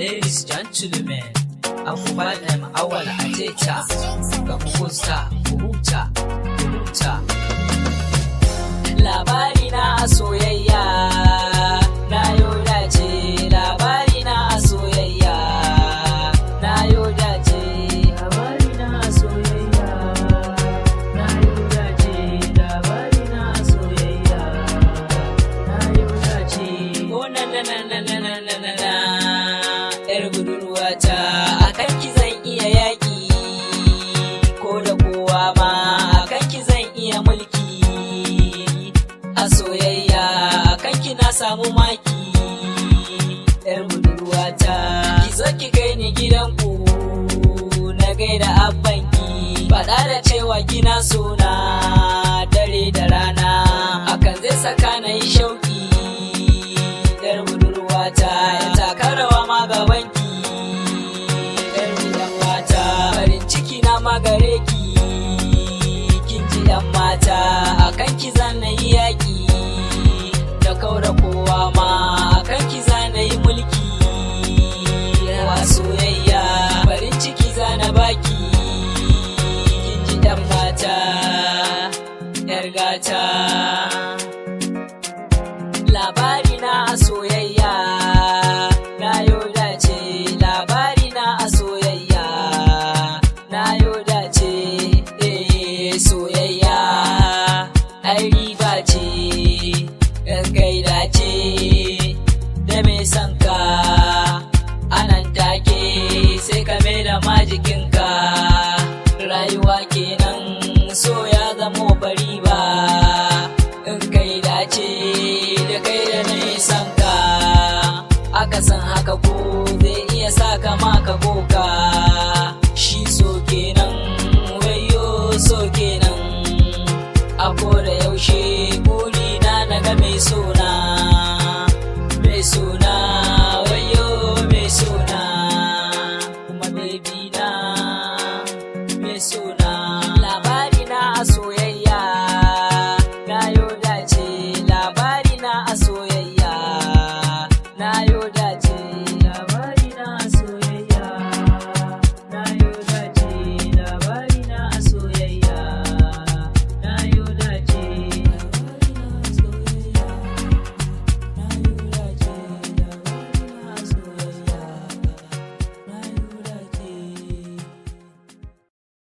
Ladies, gentlemen, abubuwan ɗan awala a teta ga kusa huta. Labari na a soyayya na yau dace, labari na a soyayya na yau dace, labari na a soyayya na yau dace, labari na a soyayya na yau dace. Oh na na na na na na na na na, yar budurwata akan ki zan iya yaƙi ko da kowa ma, akan ki zan iya mulki a soyayya, akan ki na samu maki. Yar budurwata ki zo ki kai ni gidanku na gaida abbanki, faɗa da cewa kina sona dare da rana, hakan zai saka na yi shauki. Yar budurwata ya taka rawa ma gabanki, yar gidan mata farin ciki na magare ki, kin ji yan mata akan ki zan yi yaƙi da kaura kowa ma, akan ki zan yi mulki wa soyayya, farin ciki zana baki, kin ji yan mata yar gata. Labari na a soyayya na yau dace, labari na a soyayya na yau dace. Soyayya ai riba ce, in kai dace da mai son ka anan take sai ka mai da majikinka. Rayuwa kenan so ya zamo bari ba, in kai dace da kai da mai son ka, aka san haka ko zai iya saka maka koka. Shi so kenan, wayo so kenan, a koda yaushe burina na ga mai so